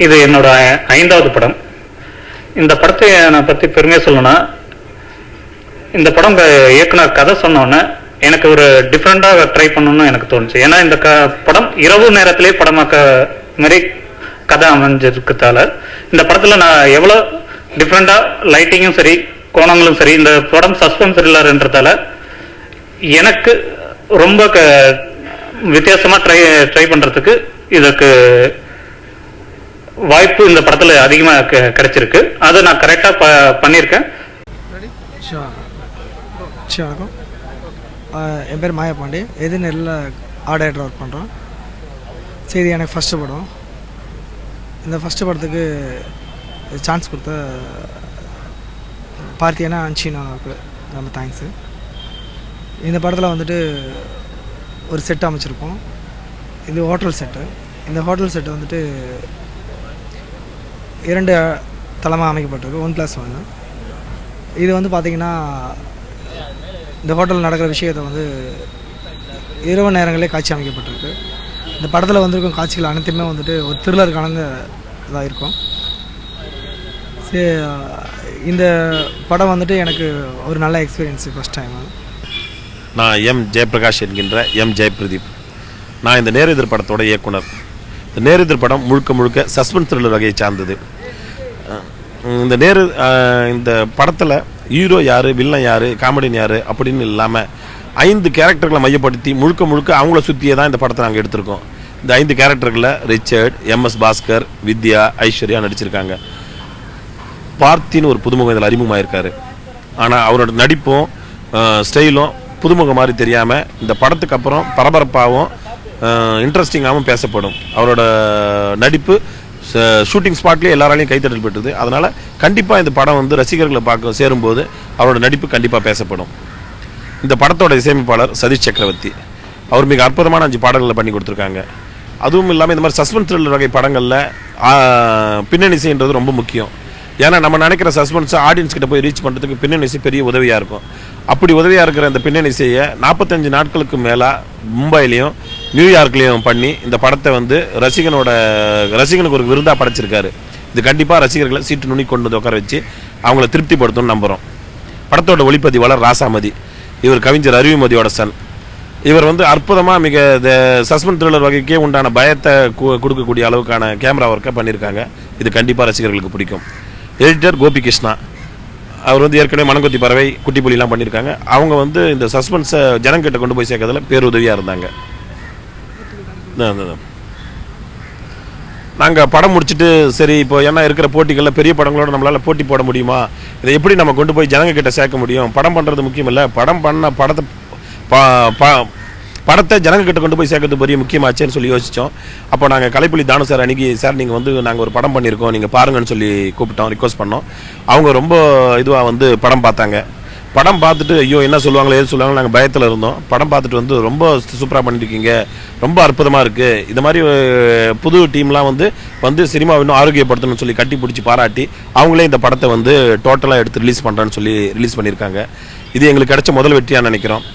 இது என்னோட 5வது படம். இந்த படத்தை நான் பற்றி பெருமையாக சொல்லணும்னா, இந்த படம் இயக்குனர் கதை சொன்னோன்னே எனக்கு ஒரு டிஃப்ரெண்ட்டாக ட்ரை பண்ணணும்னு எனக்கு தோணுச்சு. ஏன்னா இந்த படம் இரவு நேரத்திலே படமாக்க மாதிரி கதை அமைஞ்சிருக்கிறதால இந்த படத்தில் நான் எவ்வளோ டிஃப்ரெண்ட்டாக லைட்டிங்கும் சரி கோணங்களும் சரி, இந்த படம் சஸ்பென்ஸ் த்ரில்லர்ன்றதால எனக்கு ரொம்ப வித்தியாசமாக ட்ரை பண்ணுறதுக்கு இதுக்கு வாய்ப்பு இந்த படத்தில் அதிகமாக கிடைச்சிருக்கு. அதை நான் கரெக்டாக பண்ணியிருக்கேன். வணக்கம், என் பேர் மாயப்பாண்டி. எதிர்நெல்லில் ஆர்ட் டைரக்டர் ஒர்க் பண்ணுறோம். சரி, இது எனக்கு ஃபஸ்ட்டு படம். இந்த ஃபஸ்ட்டு படத்துக்கு சான்ஸ் கொடுத்த பார்த்தியனா அன்ஷினாவுக்கு ரொம்ப தேங்க்ஸு. இந்த படத்தில் வந்துட்டு ஒரு செட் அமைச்சிருக்கோம். இது ஹோட்டல் செட்டு. இந்த ஹோட்டல் செட்டு வந்துட்டு 2 தளமாக அமைக்கப்பட்டிருக்கு, 1+1. இது வந்து பார்த்திங்கன்னா இந்த ஹோட்டலில் நடக்கிற விஷயத்தை வந்து இரவு நேரங்களே காட்சி அமைக்கப்பட்டிருக்கு. இந்த படத்தில் வந்திருக்கும் காட்சிகள் அனைத்துமே வந்துட்டு ஒரு த்ரில்லர் கலந்த இதாக இருக்கும். சரி, இந்த படம் வந்துட்டு எனக்கு ஒரு நல்ல எக்ஸ்பீரியன்ஸு ஃபஸ்ட் டைம். நான் எம் ஜெயபிரகாஷ் என்கின்ற எம் ஜெயபிரதீப். நான் இந்த நேரெதிர் படத்தோட இயக்குனர். இந்த நேரெதிர் படம் முழுக்க சஸ்பென்ஸ் த்ரில்லர் வகையை சார்ந்தது. இந்த படத்தில் ஹீரோ யார், வில்லன் யார், காமெடியன் யார் அப்படின்னு இல்லாமல் 5 கேரக்டர்களை மையப்படுத்தி முழுக்க அவங்கள சுற்றியே தான் இந்த படத்தை நாங்கள் எடுத்திருக்கோம். இந்த 5 கேரக்டர்களில் ரிச்சர்ட், MS பாஸ்கர், வித்யா, ஐஸ்வர்யா நடிச்சிருக்காங்க. பார்த்தின்னு ஒரு புதுமுகம் இதில் அறிமுகமாயிருக்காரு. ஆனால் அவரோட நடிப்பும் ஸ்டைலும் புதுமுகம் மாதிரி தெரியாமல் இந்த படத்துக்கு அப்புறம் பரபரப்பாகவும் இன்ட்ரெஸ்டிங்காகவும் பேசப்படும். அவரோட நடிப்பு ஷூட்டிங் ஸ்பாட்லேயே எல்லாராலையும் கைத்தட்டல் பெற்றது. அதனால் கண்டிப்பாக இந்த படம் வந்து ரசிகர்களை பார்க்க சேரும்போது அவரோட நடிப்பு கண்டிப்பாக பேசப்படும். இந்த படத்தோட இசையமைப்பாளர் சதீஷ் சக்கரவர்த்தி. அவர் மிக அற்புதமான 5 பாடல்களை பண்ணி கொடுத்துருக்காங்க. அதுவும் இல்லாமல் இந்த மாதிரி சஸ்பென்ஸ் த்ரில்லர் வகை படங்களில் பின்னணி இசைன்றது ரொம்ப முக்கியம். ஏன்னா நம்ம நினைக்கிற சஸ்பென்ஸை ஆடியன்ஸ் கிட்ட போய் ரீச் பண்ணுறதுக்கு பின்னணி இசை பெரிய உதவியாக இருக்கும். அப்படி உதவியாக இருக்கிற இந்த பின்னணி இசையை 45 நாட்களுக்கு மேலே மும்பையிலையும் நியூயார்க்லேயும் பண்ணி இந்த படத்தை வந்து ரசிகனுக்கு ஒரு விருதாக படைச்சிருக்காரு. இது கண்டிப்பாக ரசிகர்களை சீட்டு நுனி கொண்டு வந்து உட்கார வச்சு அவங்கள திருப்திப்படுத்தணும்னு நம்புகிறோம். படத்தோட ஒளிப்பதிவாளர் ராசாமதி. இவர் கவிஞர் அறிவுமதியோட சன். இவர் வந்து அற்புதமாக மிக சஸ்பென்ஸ் த்ரில்லர் வகைக்கே உண்டான பயத்தை கொடுக்கக்கூடிய அளவுக்கான கேமரா ஒர்க்கை பண்ணியிருக்காங்க. இது கண்டிப்பாக ரசிகர்களுக்கு பிடிக்கும். எடிட்டர் கோபி கிருஷ்ணா. அவர் வந்து ஏற்கனவே மனங்கொத்தி பறவை, குட்டி புலிலாம் பண்ணியிருக்காங்க. அவங்க வந்து இந்த சஸ்பென்ஸை ஜனங்கிட்ட கொண்டு போய் சேர்க்கறதுல பேருதவியாக இருந்தாங்க. நாங்கள் படம் முடிச்சுட்டு சரி இப்போ ஏன்னா இருக்கிற போட்டிகளில் பெரிய படங்களோட நம்மளால் போட்டி போட முடியுமா, இதை எப்படி நம்ம கொண்டு போய் ஜனங்கிட்ட சேர்க்க முடியும், படம் பண்ணுறது முக்கியம் இல்லை, படம் பண்ண படத்தை ஜனங்கிட்ட கொண்டு போய் சேர்க்கறது பெரிய முக்கியமாச்சேன்னு சொல்லி யோசித்தோம். அப்போ நாங்கள் கலைப்புலி தானு சார் அன்றைக்கி, சார் நீங்கள் வந்து நாங்கள் ஒரு படம் பண்ணியிருக்கோம், நீங்கள் பாருங்கன்னு சொல்லி கூப்பிட்டோம், ரிக்வஸ்ட் பண்ணோம். அவங்க ரொம்ப இதுவாக வந்து படம் பார்த்தாங்க. படம் பார்த்துட்டு ஐயோ என்ன சொல்லுவாங்களோ எது சொல்லுவாங்களோ நாங்கள் பயத்தில் இருந்தோம். படம் பார்த்துட்டு வந்து ரொம்ப சூப்பராக பண்ணியிருக்கீங்க, ரொம்ப அற்புதமாக இருக்குது, இது மாதிரி புது டீம்லாம் வந்து சினிமா இன்னும் ஆரோக்கியப்படுத்தணும்னு சொல்லி கட்டி பிடிச்சி பாராட்டி அவங்களே இந்த படத்தை வந்து டோட்டலாக எடுத்து ரிலீஸ் பண்ணுறேன்னு சொல்லி ரிலீஸ் பண்ணியிருக்காங்க. இது எங்களுக்கு கிடைச்ச முதல் வெற்றியாக நினைக்கிறோம்.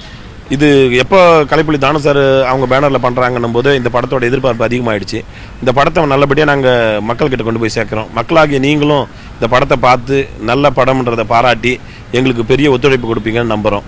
இது எப்போ கலைப்புலி தானு சார் அவங்க பேனரில் பண்ணுறாங்கன்னும் போது இந்த படத்தோட எதிர்பார்ப்பு அதிகமாகிடுச்சு. இந்த படத்தை நல்லபடியாக நாங்கள் மக்கள்கிட்ட கொண்டு போய் சேர்க்குறோம். மக்களாகிய நீங்களும் இந்த படத்தை பார்த்து நல்ல படம்ன்றதை பாராட்டி எங்களுக்கு பெரிய ஒத்துழைப்பு கொடுப்பீங்கன்னு நம்புகிறோம்.